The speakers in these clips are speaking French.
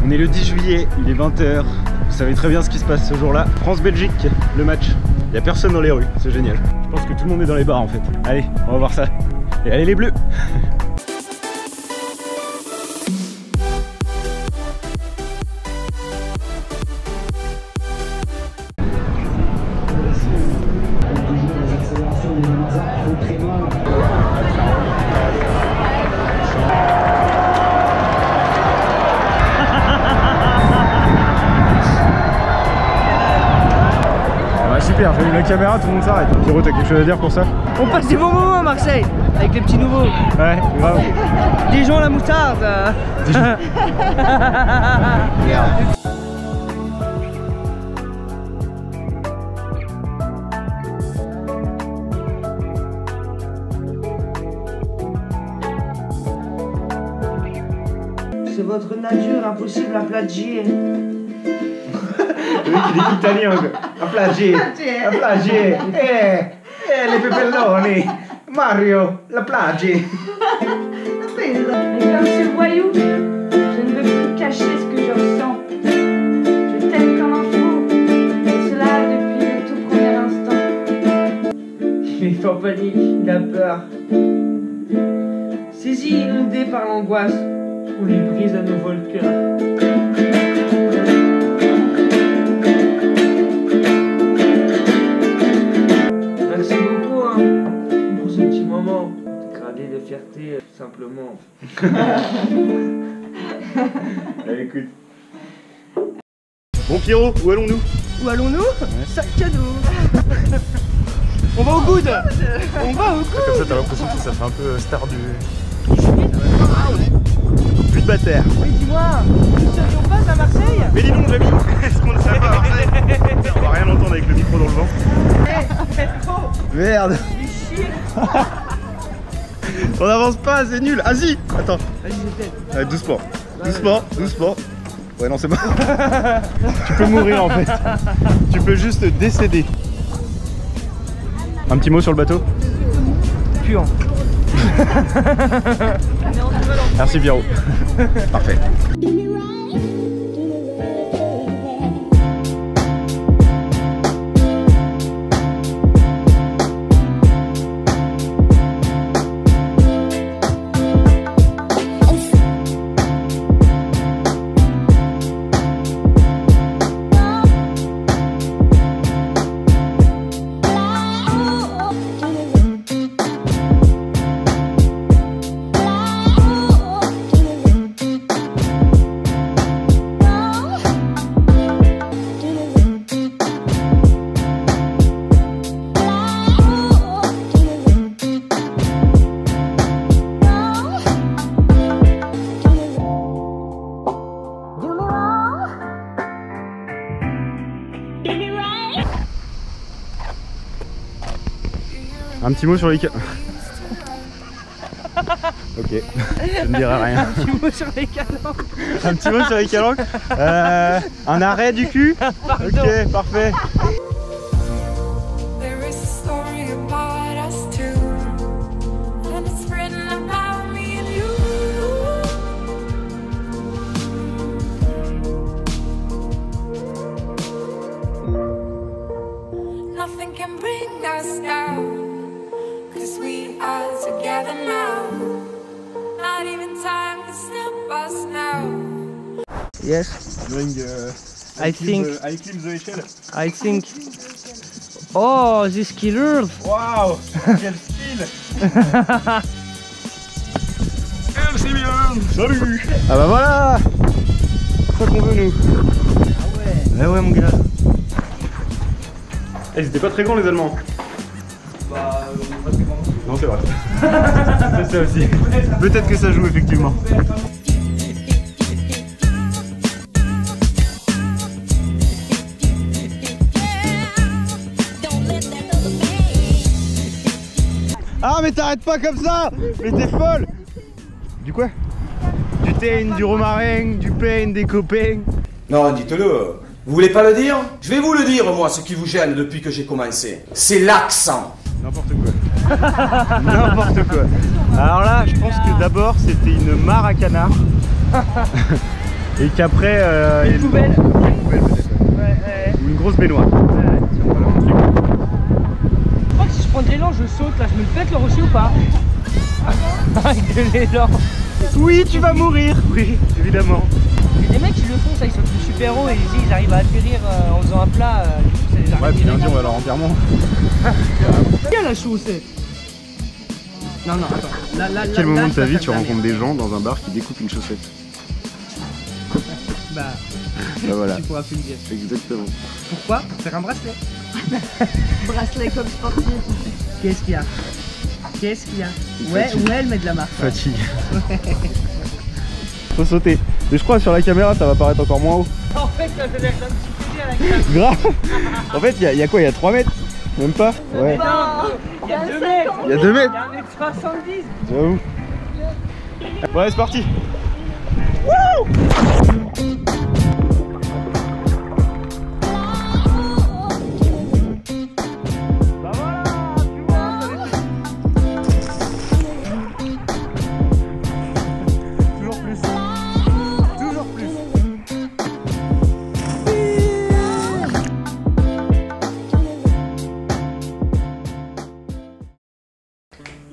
On est le 10 juillet, il est 20 h. Vous savez très bien ce qui se passe ce jour-là. France-Belgique, le match. Il n'y a personne dans les rues, c'est génial. Je pense que tout le monde est dans les bars en fait. Allez, on va voir ça. Et allez les bleus. Super, j'ai eu la caméra, tout le monde s'arrête. Pierrot, t'as quelque chose à dire pour ça? On passe des bons moments à Marseille, avec les petits nouveaux. Ouais, grave. Dijon la moutarde. Merde. C'est votre nature impossible à plagier. Le mec il est italien quoi. A plagier, a plagier. Les pepelloni. Mario, la plagie. Et comme ce voyou, je ne veux plus cacher ce que je ressens. Je t'aime comme un fou, et cela depuis le tout premier instant. Il est en panique, il a peur. Saisi, inondé par l'angoisse, on lui brise à nouveau le cœur. Merci beaucoup hein, pour ce petit moment. Dégradé de fierté, tout simplement. Allez, écoute. Bon Pierrot, où allons-nous? Où allons-nous? Sac à dos. On va au good. On va au good. Comme ça t'as l'impression que ça fait un peu star du... Plus de bataire. Mais dis-moi, on passe à Marseille? Mais dis donc Jamie, est-ce qu'on ne sait pas à Marseille? On va rien entendre avec le micro dans le vent. Merde. On avance pas, c'est nul. Ah si. Attends. Allez, doucement. Doucement, doucement. Ouais non c'est bon. Tu peux mourir en fait. Tu peux juste décéder. Un petit mot sur le bateau? Puant. Merci Pierrot. Parfait. Un petit mot sur les canons. Ok, je ne dirai rien. Un petit mot sur les calanques. Un petit mot sur les calanques. Un arrêt du cul. Ok, parfait. Nothing can bring us down. We are together now. Not even time can stop us now. Yes. Doing, I think. I climb the échelle. I think. Oh, this killers. Waouh, quel skill. Merci bien. Salut. Ah bah voilà. C'est ça qu'on veut nous. Ah ouais. Ah ouais mon gars. Eh, c'était pas très grand les Allemands. Bah, pas très grand. Non c'est vrai. C'est ça aussi. Peut-être que ça joue effectivement. Ah mais t'arrêtes pas comme ça. Mais t'es folle. Du quoi? Du thym, du romarin, du pain, des copains. Non, dites-le. Vous voulez pas le dire? Je vais vous le dire, moi, ce qui vous gêne depuis que j'ai commencé. C'est l'accent. N'importe quoi. N'importe quoi. Alors là, je pense que d'abord, c'était une mare à canard. Et qu'après... Une poubelle. Une poubelle peut-être. Ouais. Ou une grosse baignoire. Voilà, je crois que si je prends de l'élan, je saute là, je me le pète le rocher ou pas? Avec de l'élan. Oui, tu vas mourir. Oui, évidemment. Il y a des mecs qui le font, ça, ils sautent du super haut et ils arrivent à atterrir en faisant un plat. Ça les arrive. Ouais, puis lundi on va leur enterrement. Il y a la chaussette. Non, attends. Là, Quel moment de ta vie ça tu rencontres des gens dans un bar qui découpent une chaussette? Bah, voilà. tu pourras plus le dire. Exactement. Pourquoi? Pour faire un bracelet. Bracelet comme sportif. Qu'est-ce qu'il y a? Qu'est-ce qu'il y a? Ouais, elle met de la marque. Fatigue. Faut sauter. Mais je crois sur la caméra ça va paraître encore moins haut. En fait, ça fait l'air d'un petit à la caméra. Grave. En fait il y a quoi? Il y a 3 mètres? Même pas? Ouais. Il y a 2 mètres. Il y a 2 mètres. Il y a 1m70. J'avoue. Ouais, c'est parti. Toujours plus. Toujours plus.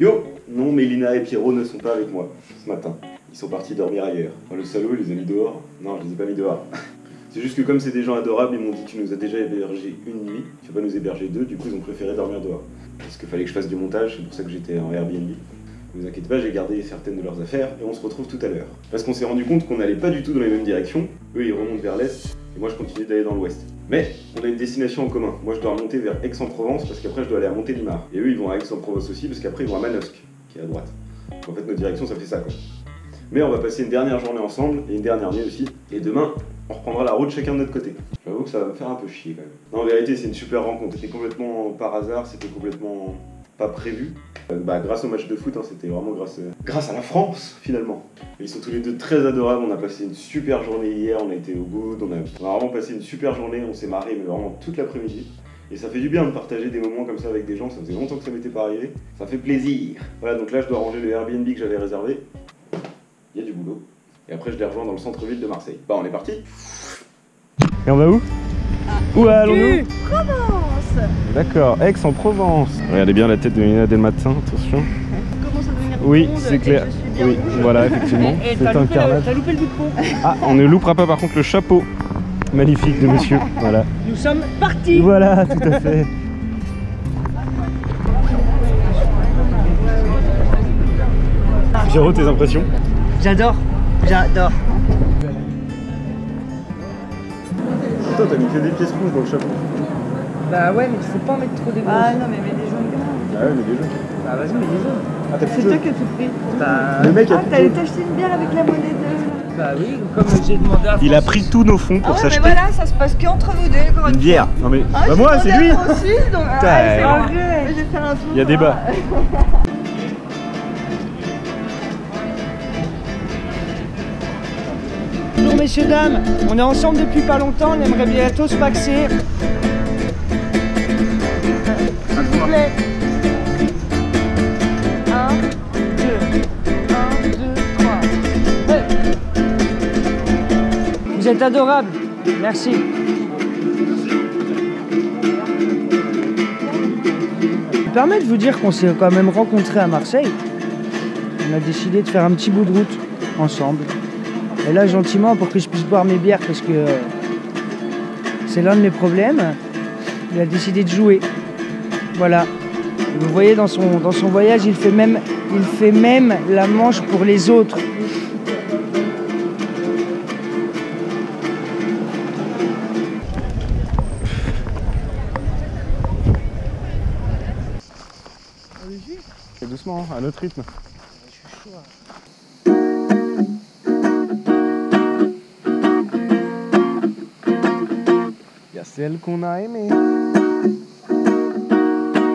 Yo! Non, Mélina et Pierrot ne sont pas avec moi ce matin. Ils sont partis dormir ailleurs. Enfin, le salaud, il les a mis dehors. Non, je les ai pas mis dehors. C'est juste que comme c'est des gens adorables, ils m'ont dit tu nous as déjà hébergé une nuit, tu vas pas nous héberger 2, du coup ils ont préféré dormir dehors. Parce qu'il fallait que je fasse du montage, c'est pour ça que j'étais en Airbnb. Ne vous inquiétez pas, j'ai gardé certaines de leurs affaires et on se retrouve tout à l'heure. Parce qu'on s'est rendu compte qu'on n'allait pas du tout dans les mêmes directions. Eux ils remontent vers l'est et moi je continue d'aller dans l'ouest. Mais on a une destination en commun. Moi je dois remonter vers Aix-en-Provence parce qu'après je dois aller à Montélimar. Et eux ils vont à Aix-en-Provence aussi parce qu'après ils vont à Manosque, qui est à droite. Donc, en fait notre direction ça fait ça quoi. Mais on va passer une dernière journée ensemble et une dernière nuit aussi. Et demain, on reprendra la route chacun de notre côté. J'avoue que ça va me faire un peu chier quand même. Non, en vérité, c'est une super rencontre. C'était complètement par hasard, c'était complètement pas prévu. Grâce au match de foot, hein, c'était vraiment grâce à la France finalement. Et ils sont tous les deux très adorables. On a passé une super journée hier, on a été au good, on a vraiment passé une super journée. On s'est marré, mais vraiment toute l'après-midi. Et ça fait du bien de partager des moments comme ça avec des gens. Ça faisait longtemps que ça m'était pas arrivé. Ça fait plaisir. Voilà, donc là, je dois ranger le Airbnb que j'avais réservé. Il y a du boulot. Et après, je les rejoins dans le centre-ville de Marseille. Bah, on est parti. Et on va où? Où allons-nous? Provence. D'accord, Aix-en-Provence. Regardez bien la tête de Mélina dès le matin, attention. Commence à devenir Oui, blonde c'est et clair. je suis bien Oui, rouge. voilà, effectivement. C'est un carnage. T'as loupé le bout de pont. Ah, on ne loupera pas par contre le chapeau magnifique de monsieur. Voilà. Nous sommes partis. Voilà, tout à fait. Pierrot, tes impressions? J'adore. Toi, t'as mis que des pièces rouges dans le chapeau. Bah ouais, mais faut pas en mettre trop des grosses. Ah non, mais mets des jaunes graves. Ah ouais, mais des jaunes. Bah vas-y, mets des jaunes. Ah, t'as C'est plus toi jaune. qui as tout pris. Bah, Le mec a Ah, plus t'allais jaune. t'acheter une bière avec la monnaie de... bah oui, comme j'ai demandé à Il a Francis. pris tous nos fonds Ah pour ouais, mais s'acheter voilà, ça se passe qu'entre nous deux, encore une une bière. Non mais, Ah, bah j'ai moi, demandé c'est à lui. Francis, donc... Putain, c'est ouais. vrai. Je vais faire un tour. Il y a débat. Bonjour messieurs, dames, on est ensemble depuis pas longtemps, on aimerait bientôt se paxer. S'il vous plaît. 1, 2, 1, 2, 3. Vous êtes adorables, merci. Je me permets de vous dire qu'on s'est quand même rencontrés à Marseille. On a décidé de faire un petit bout de route ensemble. Et là, gentiment, pour que je puisse boire mes bières, parce que c'est l'un de mes problèmes, il a décidé de jouer. Voilà. Et vous voyez, dans son voyage, il fait même la manche pour les autres. Et doucement, à notre rythme. Il y a celle qu'on a aimée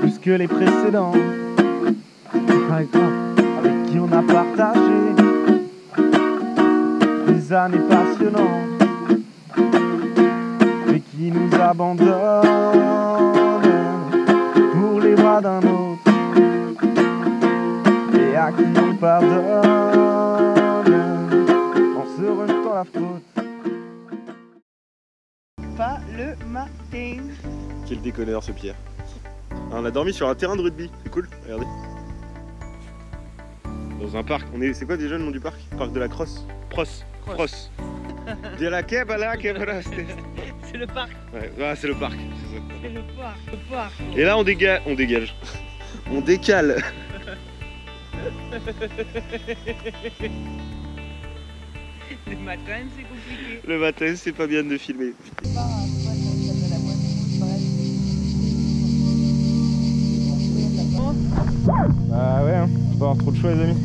plus que les précédents, avec qui on a partagé des années passionnantes, mais qui nous abandonnent pour les bras d'un autre, et à qui on pardonne en se rejetant la faute. déconneur ce Pierre. Ah, on a dormi sur un terrain de rugby, c'est cool, regardez. Dans un parc, c'est quoi déjà le nom du parc? Parc de la Crosse. Pros. De la Kebala. C'est le parc. Ouais, ah, c'est le parc, c'est ça. C'est le parc. Et là on dégage. On décale. Le matin, c'est compliqué. Le matin, c'est pas bien de filmer. Bah ouais, hein. Faut pas avoir trop de choix les amis.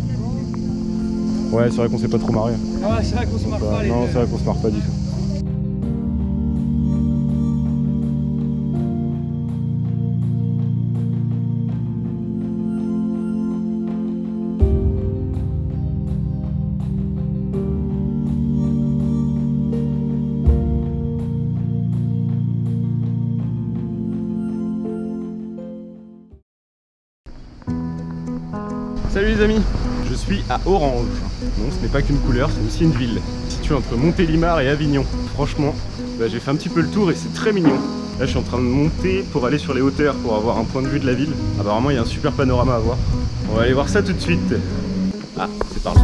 Ouais, c'est vrai qu'on s'est pas trop marré. Ah ouais, c'est vrai qu'on se marre pas les Non, deux. c'est vrai qu'on se marre pas du tout. Salut les amis, je suis à Orange. Non, ce n'est pas qu'une couleur, c'est aussi une ville. Située entre Montélimar et Avignon. Franchement, bah, j'ai fait un petit peu le tour et c'est très mignon. Là, je suis en train de monter pour aller sur les hauteurs pour avoir un point de vue de la ville. Apparemment, il y a un super panorama à voir. On va aller voir ça tout de suite. Ah, c'est par là.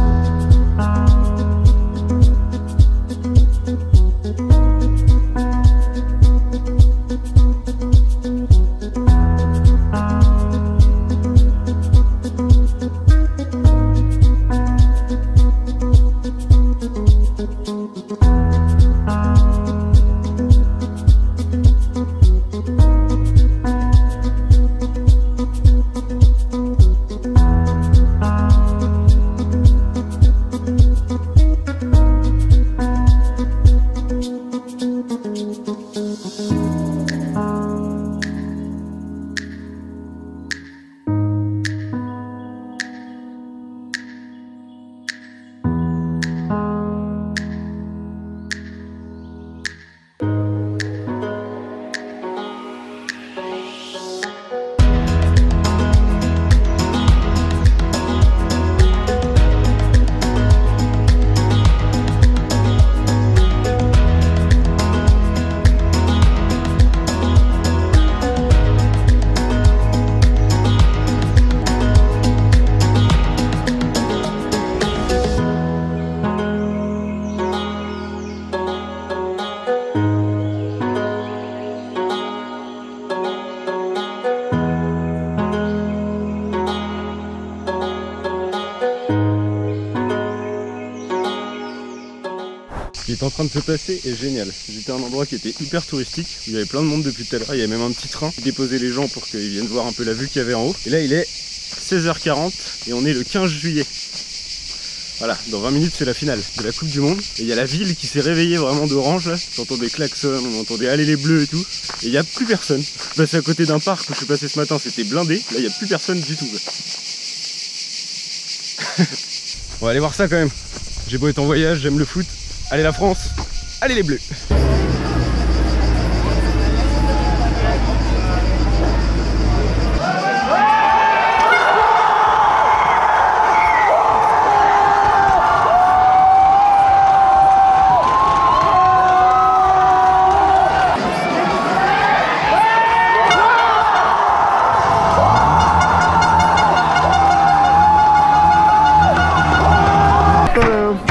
Ce qui est en train de se passer est génial. J'étais à un endroit qui était hyper touristique, où il y avait plein de monde depuis tout à l'heure. Il y avait même un petit train qui déposait les gens pour qu'ils viennent voir un peu la vue qu'il y avait en haut. Et là il est 16h40 et on est le 15 juillet. Voilà, dans 20 minutes c'est la finale de la Coupe du Monde. Et il y a la ville qui s'est réveillée vraiment d'orange là. J'entends des klaxons, on entendait aller les bleus et tout. Et il n'y a plus personne. Je suis passé à côté d'un parc où je suis passé ce matin, c'était blindé. Là il n'y a plus personne du tout. On va aller voir ça quand même. J'ai beau être en voyage, j'aime le foot. Allez la France, allez les bleus.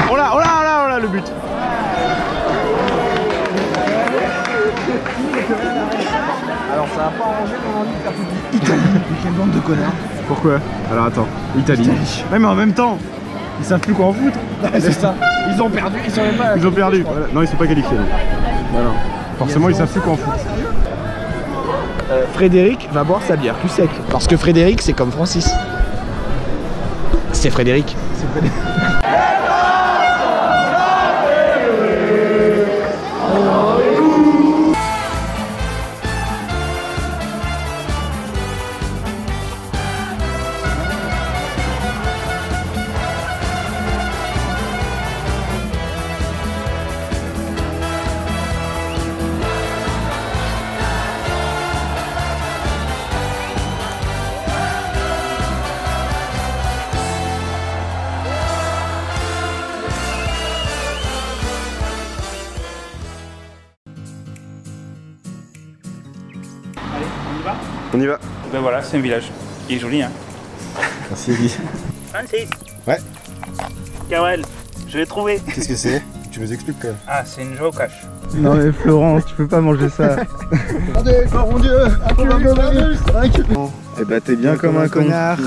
Oh là, le but. Alors ça va pas arranger mon envie de faire toute l'Italie. Quelle bande de connards. Pourquoi? Alors attends, Italie. Ouais mais en même temps, ils savent plus quoi en foutre. C'est ça. Ils ont perdu, ils sont même pas. Ils ont perdu. Voilà. Non, ils sont pas qualifiés. Voilà. Forcément, ils savent plus quoi en foutre. Frédéric va boire sa bière plus sec. Parce que Frédéric, c'est comme Francis. C'est Frédéric. C'est Frédéric. On y va. Ben voilà, c'est un village. Il est joli, hein. Merci Eddie. Francis. Ouais. Carole, je l'ai trouvé. Qu'est-ce que c'est? Tu nous expliques quand même. Ah, c'est une geocache. Non mais Florence, tu peux pas manger ça. Attendez, oh mon dieu! Eh bah t'es bien comme un connard.